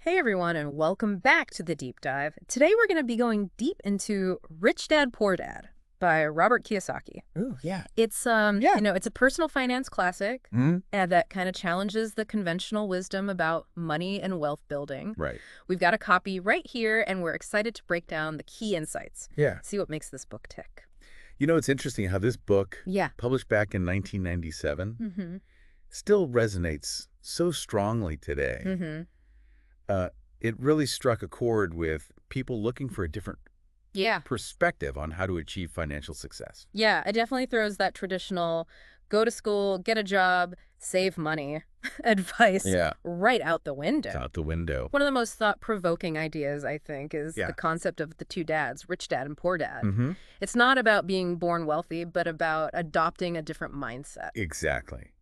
Hey everyone, and welcome back to the Deep Dive. Today we're going to be going deep into Rich Dad, Poor Dad by Robert Kiyosaki. Ooh, yeah. It's it's a personal finance classic and that kind of challenges the conventional wisdom about money and wealth building. Right. We've got a copy right here, and we're excited to break down the key insights. Yeah. See what makes this book tick. You know, it's interesting how this book, Yeah. published back in 1997, Mm-hmm. still resonates so strongly today. Mm-hmm. It really struck a chord with people looking for a different Yeah. perspective on how to achieve financial success. Yeah, it definitely throws that traditional go to school, get a job, save money advice right out the window. It's out the window. One of the most thought-provoking ideas, I think, is Yeah. the concept of the two dads, rich dad and poor dad. Mm-hmm. It's not about being born wealthy, but about adopting a different mindset. Exactly.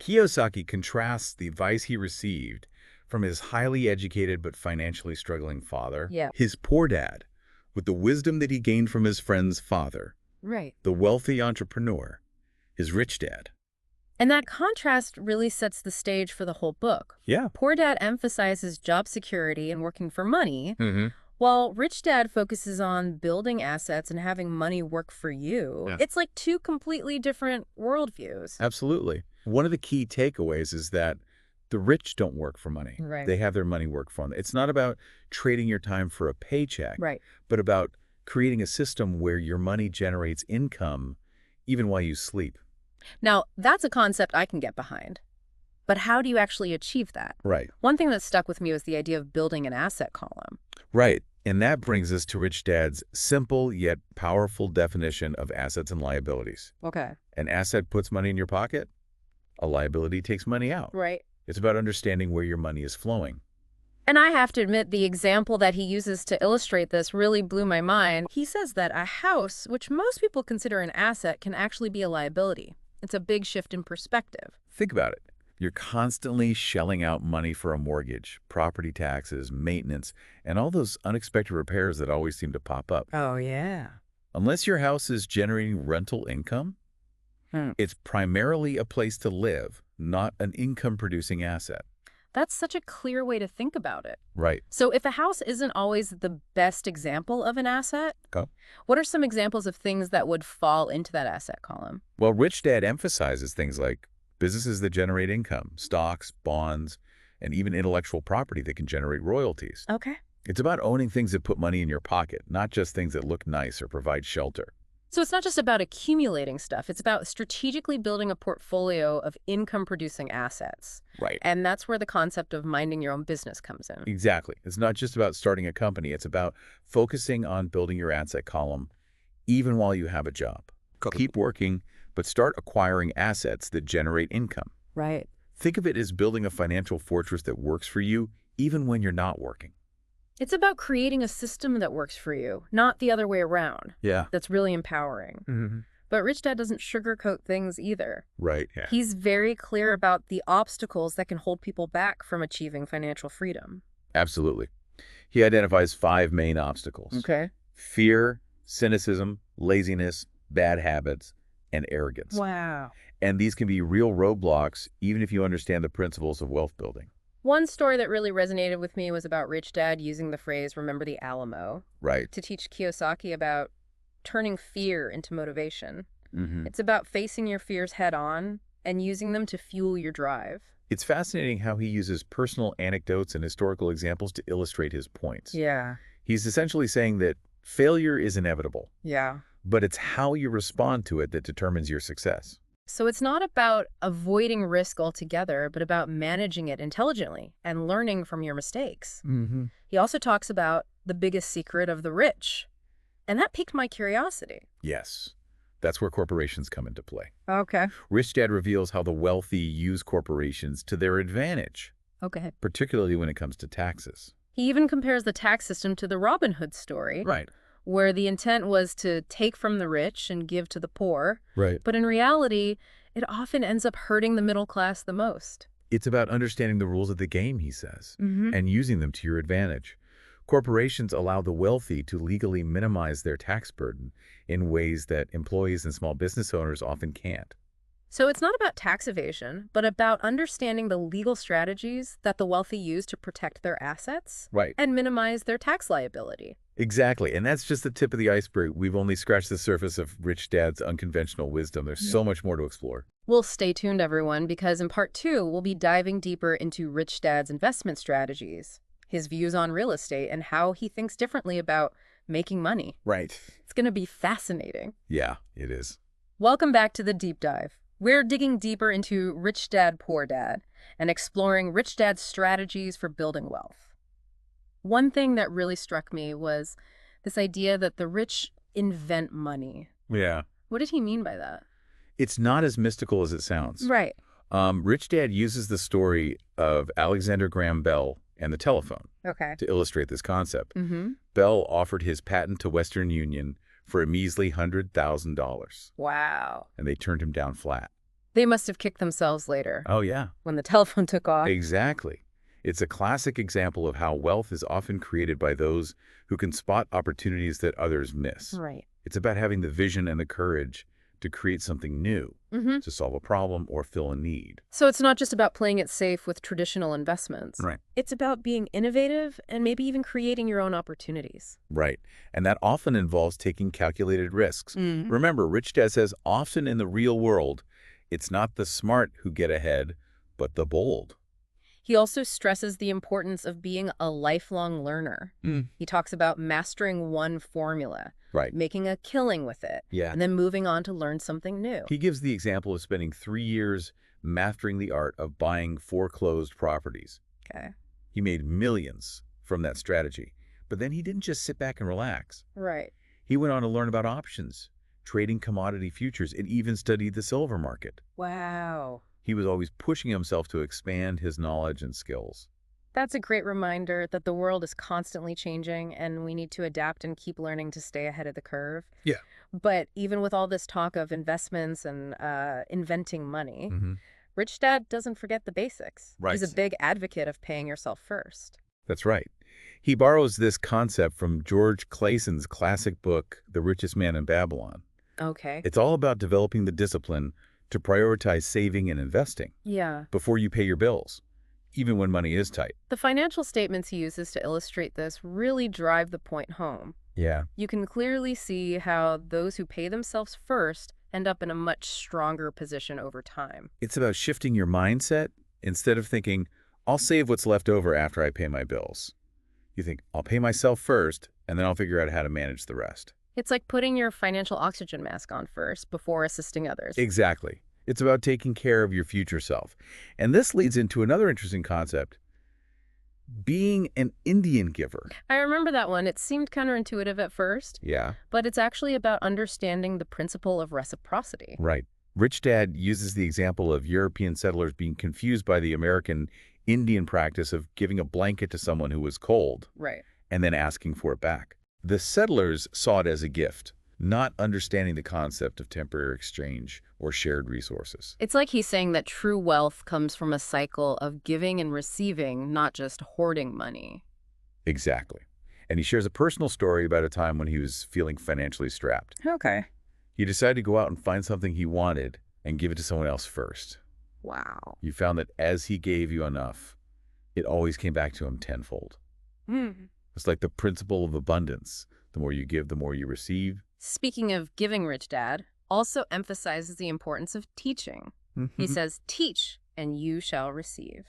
Kiyosaki contrasts the advice he received from his highly educated but financially struggling father, his poor dad, with the wisdom that he gained from his friend's father, Right. the wealthy entrepreneur, his rich dad. And that contrast really sets the stage for the whole book. Yeah. Poor dad emphasizes job security and working for money, Mm-hmm. while rich dad focuses on building assets and having money work for you. Yeah. It's like two completely different worldviews. Absolutely. One of the key takeaways is that the rich don't work for money. Right. They have their money work for them. It's not about trading your time for a paycheck, Right. but about creating a system where your money generates income even while you sleep. Now, that's a concept I can get behind. But how do you actually achieve that? Right. One thing that stuck with me was the idea of building an asset column. Right. And that brings us to Rich Dad's simple yet powerful definition of assets and liabilities. Okay. An asset puts money in your pocket. A liability takes money out. Right. It's about understanding where your money is flowing. And I have to admit, the example that he uses to illustrate this really blew my mind. He says that a house, which most people consider an asset, can actually be a liability. It's a big shift in perspective. Think about it. You're constantly shelling out money for a mortgage, property taxes, maintenance, and all those unexpected repairs that always seem to pop up. Oh, yeah. Unless your house is generating rental income, it's primarily a place to live, not an income-producing asset. That's such a clear way to think about it. Right. So if a house isn't always the best example of an asset, Okay. what are some examples of things that would fall into that asset column? Well, Rich Dad emphasizes things like businesses that generate income, stocks, bonds, and even intellectual property that can generate royalties. Okay. It's about owning things that put money in your pocket, not just things that look nice or provide shelter. So it's not just about accumulating stuff. It's about strategically building a portfolio of income-producing assets. Right. And that's where the concept of minding your own business comes in. Exactly. It's not just about starting a company. It's about focusing on building your asset column even while you have a job. Keep working, but start acquiring assets that generate income. Right. Think of it as building a financial fortress that works for you even when you're not working. It's about creating a system that works for you, not the other way around. Yeah. That's really empowering. Mm-hmm. But Rich Dad doesn't sugarcoat things either. Right. Yeah. He's very clear about the obstacles that can hold people back from achieving financial freedom. Absolutely. He identifies 5 main obstacles. Okay. Fear, cynicism, laziness, bad habits, and arrogance. Wow. And these can be real roadblocks even if you understand the principles of wealth building. One story that really resonated with me was about Rich Dad using the phrase, "remember the Alamo," Right. to teach Kiyosaki about turning fear into motivation. Mm-hmm. It's about facing your fears head on and using them to fuel your drive. It's fascinating how he uses personal anecdotes and historical examples to illustrate his points. Yeah. He's essentially saying that failure is inevitable, Yeah. but it's how you respond to it that determines your success. So it's not about avoiding risk altogether, but about managing it intelligently and learning from your mistakes. Mm-hmm. He also talks about the biggest secret of the rich. And that piqued my curiosity. Yes. That's where corporations come into play. Okay. Rich Dad reveals how the wealthy use corporations to their advantage, Okay. particularly when it comes to taxes. He even compares the tax system to the Robin Hood story, Right. where the intent was to take from the rich and give to the poor. Right. But in reality, it often ends up hurting the middle class the most. It's about understanding the rules of the game, he says, Mm-hmm. and using them to your advantage. Corporations allow the wealthy to legally minimize their tax burden in ways that employees and small business owners often can't. So it's not about tax evasion, but about understanding the legal strategies that the wealthy use to protect their assets Right. and minimize their tax liability. Exactly. And that's just the tip of the iceberg. We've only scratched the surface of Rich Dad's unconventional wisdom. There's so much more to explore. Well, stay tuned, everyone, because in part 2, we'll be diving deeper into Rich Dad's investment strategies, his views on real estate, and how he thinks differently about making money. Right. It's going to be fascinating. Yeah, it is. Welcome back to the Deep Dive. We're digging deeper into Rich Dad, Poor Dad and exploring Rich Dad's strategies for building wealth. One thing that really struck me was this idea that the rich invent money. Yeah. What did he mean by that? It's not as mystical as it sounds. Right. Rich Dad uses the story of Alexander Graham Bell and the telephone to illustrate this concept. Bell offered his patent to Western Union for a measly $100,000. Wow. And they turned him down flat. They must have kicked themselves later. Oh, yeah. When the telephone took off. Exactly. It's a classic example of how wealth is often created by those who can spot opportunities that others miss. Right. It's about having the vision and the courage to create something new, to solve a problem or fill a need. So it's not just about playing it safe with traditional investments. Right. It's about being innovative and maybe even creating your own opportunities. Right. And that often involves taking calculated risks. Remember, Rich Dad says often in the real world, it's not the smart who get ahead, but the bold. He also stresses the importance of being a lifelong learner. He talks about mastering one formula, making a killing with it, and then moving on to learn something new. He gives the example of spending 3 years mastering the art of buying foreclosed properties. He made millions from that strategy. But then he didn't just sit back and relax. Right. He went on to learn about options, trading commodity futures, and even studied the silver market. Wow. He was always pushing himself to expand his knowledge and skills. That's a great reminder that the world is constantly changing and we need to adapt and keep learning to stay ahead of the curve. Yeah. But even with all this talk of investments and inventing money, Rich Dad doesn't forget the basics. Right. He's a big advocate of paying yourself first. That's right. He borrows this concept from George Clayson's classic book, The Richest Man in Babylon. It's all about developing the discipline to prioritize saving and investing before you pay your bills, even when money is tight. The financial statements he uses to illustrate this really drive the point home. You can clearly see how those who pay themselves first end up in a much stronger position over time. It's about shifting your mindset. Instead of thinking, I'll save what's left over after I pay my bills. You think, I'll pay myself first, and then I'll figure out how to manage the rest. It's like putting your financial oxygen mask on first before assisting others. Exactly. It's about taking care of your future self. And this leads into another interesting concept, being an Indian giver. I remember that one. It seemed counterintuitive at first. But it's actually about understanding the principle of reciprocity. Right. Rich Dad uses the example of European settlers being confused by the American Indian practice of giving a blanket to someone who was cold. And then asking for it back. The settlers saw it as a gift, not understanding the concept of temporary exchange or shared resources. It's like he's saying that true wealth comes from a cycle of giving and receiving, not just hoarding money. Exactly. And he shares a personal story about a time when he was feeling financially strapped. He decided to go out and find something he wanted and give it to someone else first. Wow. You found that as he gave you enough, it always came back to him tenfold. It's like the principle of abundance. The more you give, the more you receive. Speaking of giving, Rich Dad also emphasizes the importance of teaching. He says, teach and you shall receive.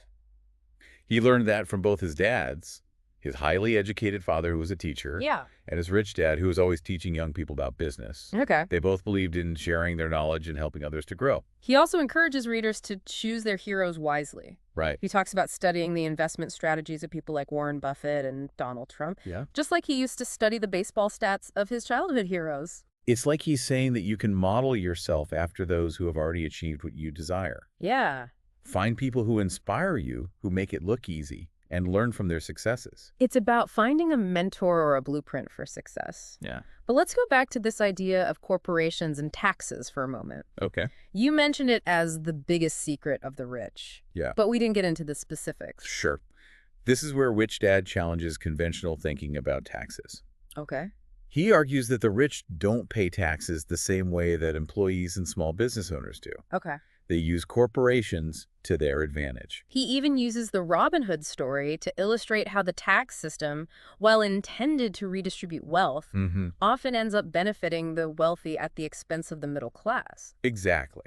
He learned that from both his dads, his highly educated father who was a teacher, and his rich dad who was always teaching young people about business. They both believed in sharing their knowledge and helping others to grow. He also encourages readers to choose their heroes wisely. He talks about studying the investment strategies of people like Warren Buffett and Donald Trump, just like he used to study the baseball stats of his childhood heroes. It's like he's saying that you can model yourself after those who have already achieved what you desire. Find people who inspire you, who make it look easy, and learn from their successes. It's about finding a mentor or a blueprint for success. But let's go back to this idea of corporations and taxes for a moment. You mentioned it as the biggest secret of the rich. But we didn't get into the specifics. Sure. This is where Rich Dad challenges conventional thinking about taxes. He argues that the rich don't pay taxes the same way that employees and small business owners do. They use corporations to their advantage. He even uses the Robin Hood story to illustrate how the tax system, while intended to redistribute wealth, often ends up benefiting the wealthy at the expense of the middle class. Exactly.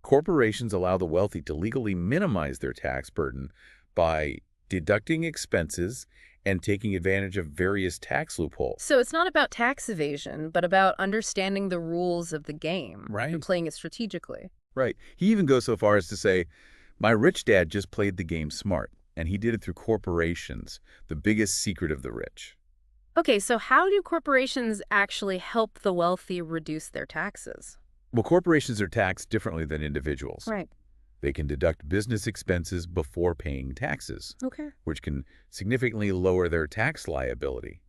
Corporations allow the wealthy to legally minimize their tax burden by deducting expenses and taking advantage of various tax loopholes. So it's not about tax evasion, but about understanding the rules of the game and playing it strategically. Right. He even goes so far as to say, my rich dad just played the game smart, and he did it through corporations, the biggest secret of the rich. Okay, so how do corporations actually help the wealthy reduce their taxes? Well, corporations are taxed differently than individuals. Right. They can deduct business expenses before paying taxes, Okay. which can significantly lower their tax liability.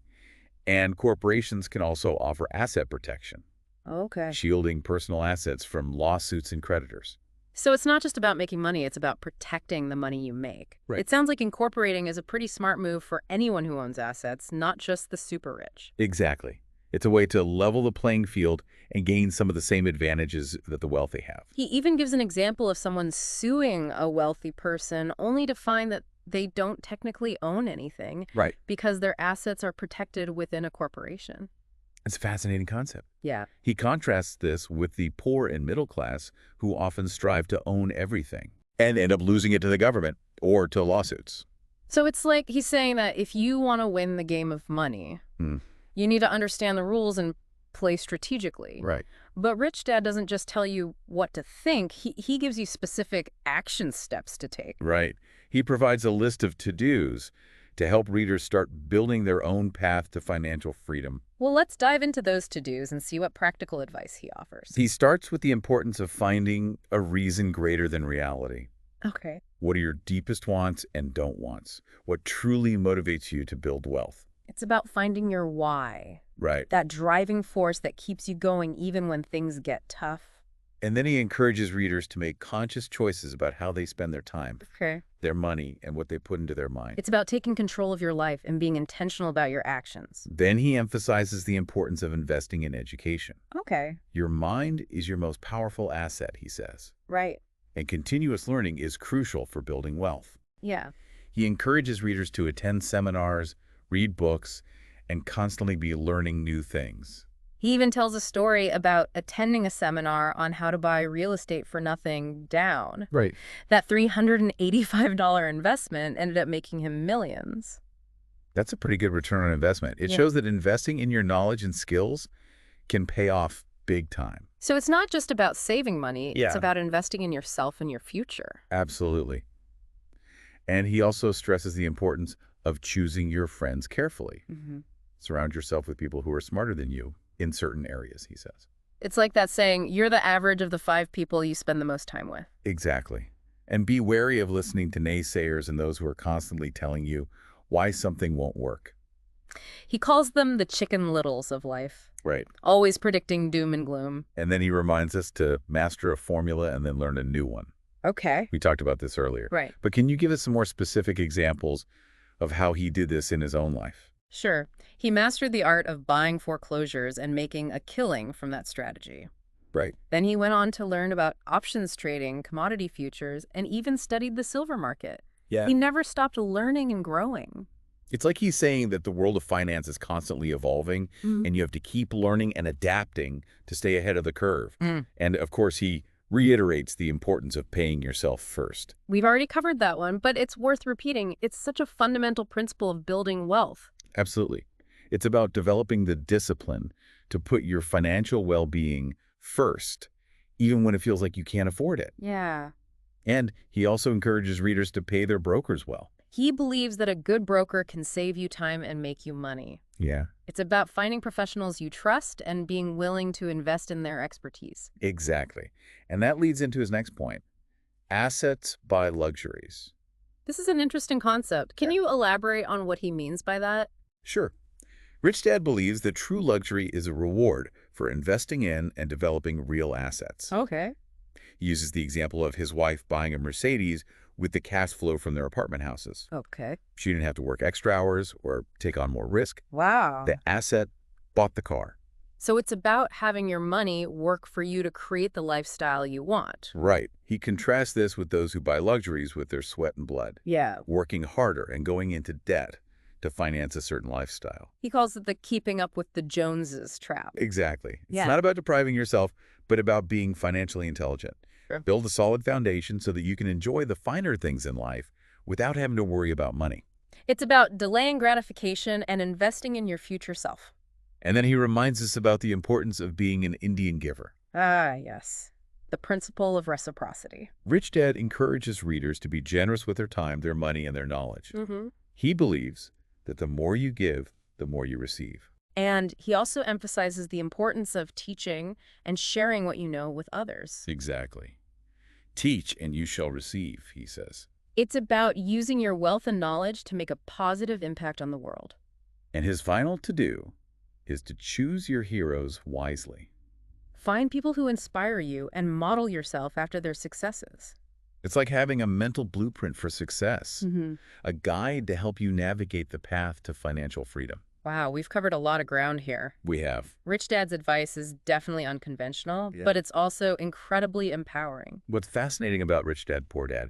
And corporations can also offer asset protection, Okay. shielding personal assets from lawsuits and creditors. So it's not just about making money, it's about protecting the money you make. Right. It sounds like incorporating is a pretty smart move for anyone who owns assets, not just the super rich. Exactly. It's a way to level the playing field and gain some of the same advantages that the wealthy have. He even gives an example of someone suing a wealthy person only to find that they don't technically own anything because their assets are protected within a corporation. It's a fascinating concept. Yeah. He contrasts this with the poor and middle class who often strive to own everything and end up losing it to the government or to lawsuits. So it's like he's saying that if you want to win the game of money, you need to understand the rules and play strategically. Right. But Rich Dad doesn't just tell you what to think. He gives you specific action steps to take. Right. He provides a list of to-dos to help readers start building their own path to financial freedom. Well, let's dive into those to-dos and see what practical advice he offers. He starts with the importance of finding a reason greater than reality. Okay. What are your deepest wants and don't wants? What truly motivates you to build wealth? It's about finding your why. Right. That driving force that keeps you going even when things get tough. And then he encourages readers to make conscious choices about how they spend their time, their money, and what they put into their mind. It's about taking control of your life and being intentional about your actions. Then he emphasizes the importance of investing in education. Okay. Your mind is your most powerful asset, he says. Right. And continuous learning is crucial for building wealth. Yeah. He encourages readers to attend seminars, read books, and constantly be learning new things. He even tells a story about attending a seminar on how to buy real estate for nothing down. Right. That $385 investment ended up making him millions. That's a pretty good return on investment. It shows that investing in your knowledge and skills can pay off big time. So it's not just about saving money, it's about investing in yourself and your future. Absolutely. And he also stresses the importance of choosing your friends carefully. Surround yourself with people who are smarter than you in certain areas, he says. It's like that saying, you're the average of the 5 people you spend the most time with. Exactly. And be wary of listening to naysayers and those who are constantly telling you why something won't work. He calls them the chicken littles of life. Right. Always predicting doom and gloom. And then he reminds us to master a formula and then learn a new one. Okay. We talked about this earlier. Right. But can you give us some more specific examples of how he did this in his own life? Sure. He mastered the art of buying foreclosures and making a killing from that strategy. Right. Then he went on to learn about options trading, commodity futures, and even studied the silver market. Yeah. He never stopped learning and growing. It's like he's saying that the world of finance is constantly evolving, and you have to keep learning and adapting to stay ahead of the curve. And, of course, he reiterates the importance of paying yourself first. We've already covered that one, but it's worth repeating. It's such a fundamental principle of building wealth. Absolutely. It's about developing the discipline to put your financial well-being first, even when it feels like you can't afford it. Yeah. And he also encourages readers to pay their brokers well. He believes that a good broker can save you time and make you money. Yeah. It's about finding professionals you trust and being willing to invest in their expertise. Exactly. And that leads into his next point. Assets buy luxuries. This is an interesting concept. Can you elaborate on what he means by that? Sure. Rich Dad believes that true luxury is a reward for investing in and developing real assets. Okay. He uses the example of his wife buying a Mercedes with the cash flow from their apartment houses. Okay. She didn't have to work extra hours or take on more risk. Wow. The asset bought the car. So it's about having your money work for you to create the lifestyle you want. Right. He contrasts this with those who buy luxuries with their sweat and blood, Yeah. working harder and going into debt to finance a certain lifestyle. He calls it the keeping up with the Joneses trap. Exactly. Yeah. It's not about depriving yourself, but about being financially intelligent. Sure. Build a solid foundation so that you can enjoy the finer things in life without having to worry about money. It's about delaying gratification and investing in your future self. And then he reminds us about the importance of being an Indian giver. Ah, yes. The principle of reciprocity. Rich Dad encourages readers to be generous with their time, their money, and their knowledge. He believes that the more you give, the more you receive. And he also emphasizes the importance of teaching and sharing what you know with others. Exactly. Teach and you shall receive, he says. It's about using your wealth and knowledge to make a positive impact on the world. And his final to-do is to choose your heroes wisely. Find people who inspire you and model yourself after their successes. It's like having a mental blueprint for success, a guide to help you navigate the path to financial freedom. Wow, we've covered a lot of ground here. We have. Rich Dad's advice is definitely unconventional, but it's also incredibly empowering. What's fascinating about Rich Dad, Poor Dad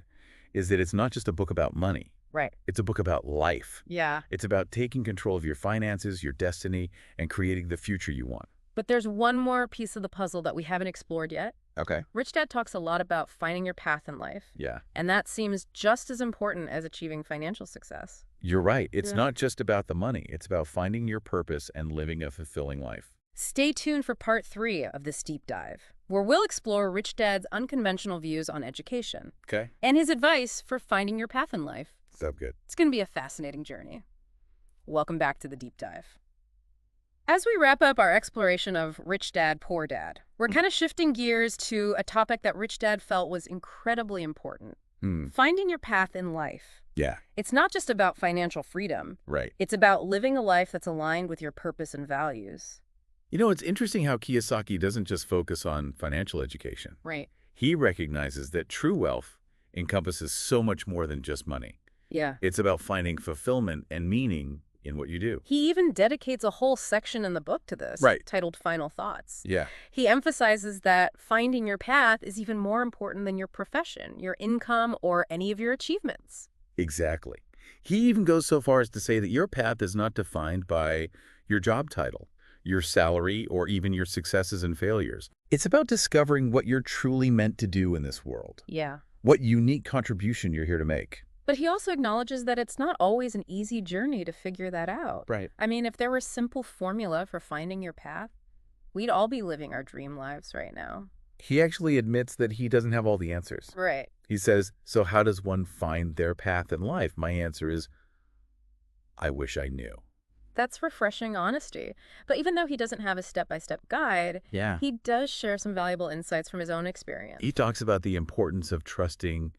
is that it's not just a book about money. Right. It's a book about life. Yeah. It's about taking control of your finances, your destiny, and creating the future you want. But there's one more piece of the puzzle that we haven't explored yet. Okay. Rich Dad talks a lot about finding your path in life. Yeah. And that seems just as important as achieving financial success. You're right. It's not just about the money. It's about finding your purpose and living a fulfilling life. Stay tuned for part 3 of this deep dive, where we'll explore Rich Dad's unconventional views on education. Okay. And his advice for finding your path in life. So good. It's going to be a fascinating journey. Welcome back to the deep dive. As we wrap up our exploration of Rich Dad, Poor Dad, we're kind of shifting gears to a topic that Rich Dad felt was incredibly important. Finding your path in life. Yeah. It's not just about financial freedom. Right. It's about living a life that's aligned with your purpose and values. You know, it's interesting how Kiyosaki doesn't just focus on financial education. Right. He recognizes that true wealth encompasses so much more than just money. Yeah. It's about finding fulfillment and meaning in what you do. He even dedicates a whole section in the book to this, titled Final Thoughts. Yeah. He emphasizes that finding your path is even more important than your profession, your income, or any of your achievements. Exactly. He even goes so far as to say that your path is not defined by your job title, your salary, or even your successes and failures. It's about discovering what you're truly meant to do in this world. Yeah. What unique contribution you're here to make. But he also acknowledges that it's not always an easy journey to figure that out. Right. I mean, if there were a simple formula for finding your path, we'd all be living our dream lives right now. He actually admits that he doesn't have all the answers. Right. He says, so how does one find their path in life? My answer is, I wish I knew. That's refreshing honesty. But even though he doesn't have a step-by-step guide, he does share some valuable insights from his own experience. He talks about the importance of trusting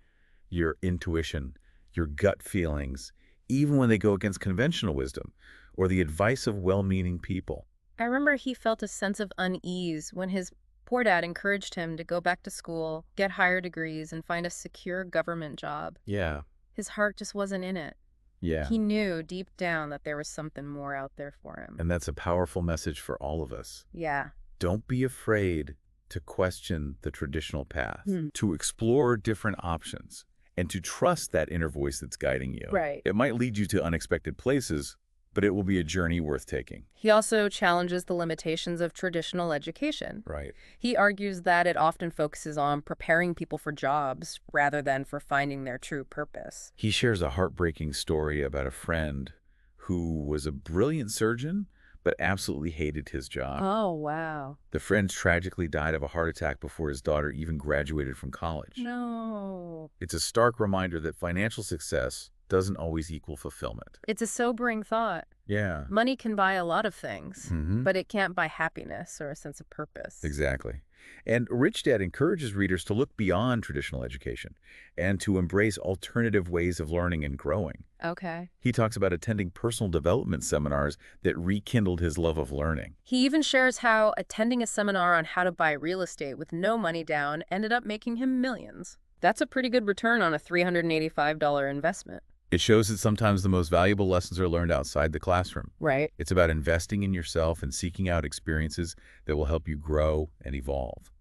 your intuition, your gut feelings, even when they go against conventional wisdom or the advice of well-meaning people. I remember he felt a sense of unease when his poor dad encouraged him to go back to school, get higher degrees, and find a secure government job. Yeah. His heart just wasn't in it. Yeah. He knew deep down that there was something more out there for him. And that's a powerful message for all of us. Yeah. Don't be afraid to question the traditional path, to explore different options, and to trust that inner voice that's guiding you. Right. It might lead you to unexpected places, but it will be a journey worth taking. He also challenges the limitations of traditional education. Right. He argues that it often focuses on preparing people for jobs rather than for finding their true purpose. He shares a heartbreaking story about a friend who was a brilliant surgeon, but absolutely hated his job. Oh, wow. The friend tragically died of a heart attack before his daughter even graduated from college. No. It's a stark reminder that financial success doesn't always equal fulfillment. It's a sobering thought. Yeah. Money can buy a lot of things, but it can't buy happiness or a sense of purpose. Exactly. And Rich Dad encourages readers to look beyond traditional education and to embrace alternative ways of learning and growing. Okay. He talks about attending personal development seminars that rekindled his love of learning. He even shares how attending a seminar on how to buy real estate with no money down ended up making him millions. That's a pretty good return on a $385 investment. It shows that sometimes the most valuable lessons are learned outside the classroom. Right. It's about investing in yourself and seeking out experiences that will help you grow and evolve.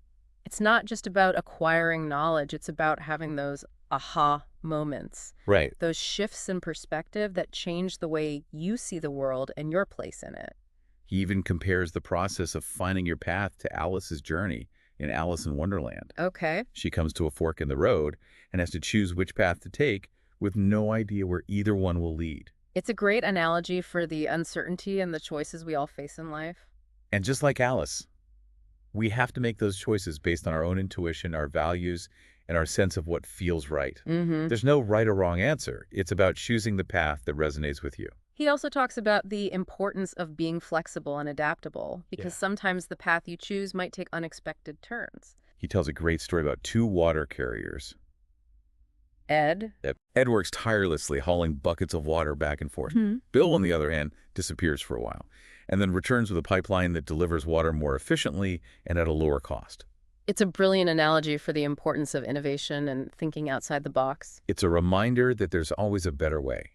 It's not just about acquiring knowledge, it's about having those aha moments. Right. Those shifts in perspective that change the way you see the world and your place in it. He even compares the process of finding your path to Alice's journey in Alice in Wonderland. Okay. She comes to a fork in the road and has to choose which path to take with no idea where either one will lead. It's a great analogy for the uncertainty and the choices we all face in life. And just like Alice, we have to make those choices based on our own intuition, our values, and our sense of what feels right. There's no right or wrong answer. It's about choosing the path that resonates with you. He also talks about the importance of being flexible and adaptable, because sometimes the path you choose might take unexpected turns. He tells a great story about two water carriers. Ed? Ed works tirelessly hauling buckets of water back and forth. Bill, on the other hand, disappears for a while and then returns with a pipeline that delivers water more efficiently and at a lower cost. It's a brilliant analogy for the importance of innovation and thinking outside the box. It's a reminder that there's always a better way.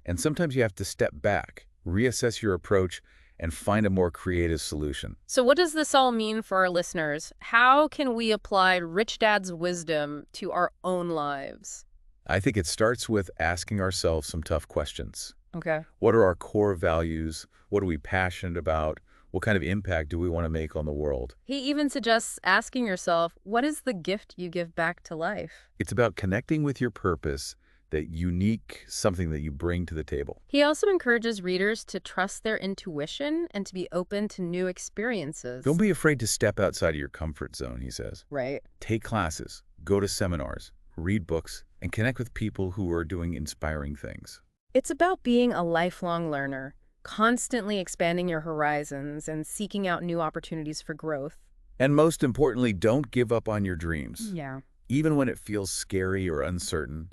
And sometimes you have to step back, reassess your approach, and find a more creative solution. So what does this all mean for our listeners? How can we apply Rich Dad's wisdom to our own lives? I think it starts with asking ourselves some tough questions. Okay. What are our core values? What are we passionate about? What kind of impact do we want to make on the world? He even suggests asking yourself, what is the gift you give back to life? It's about connecting with your purpose, that unique something that you bring to the table. He also encourages readers to trust their intuition and to be open to new experiences. Don't be afraid to step outside of your comfort zone, he says. Right. Take classes, go to seminars, read books, and connect with people who are doing inspiring things. It's about being a lifelong learner, constantly expanding your horizons and seeking out new opportunities for growth. And most importantly, don't give up on your dreams. Yeah. Even when it feels scary or uncertain,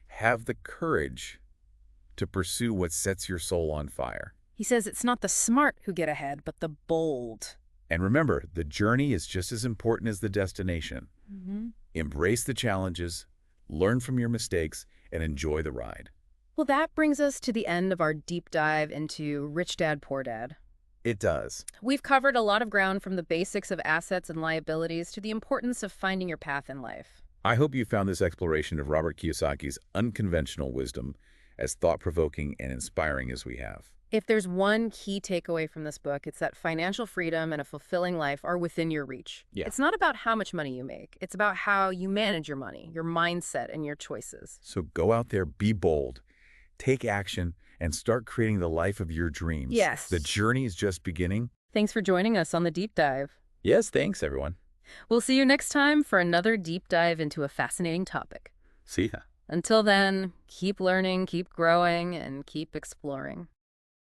have the courage to pursue what sets your soul on fire. He says it's not the smart who get ahead, but the bold. And remember, the journey is just as important as the destination. Embrace the challenges, learn from your mistakes, and enjoy the ride. Well, that brings us to the end of our deep dive into Rich Dad, Poor Dad. It does. We've covered a lot of ground, from the basics of assets and liabilities to the importance of finding your path in life. I hope you found this exploration of Robert Kiyosaki's unconventional wisdom as thought-provoking and inspiring as we have. If there's one key takeaway from this book, it's that financial freedom and a fulfilling life are within your reach. It's not about how much money you make. It's about how you manage your money, your mindset, and your choices. So go out there, be bold, take action, and start creating the life of your dreams. Yes. The journey is just beginning. Thanks for joining us on the deep dive. Yes, thanks, everyone. We'll see you next time for another deep dive into a fascinating topic. See ya. Until then, keep learning, keep growing, and keep exploring.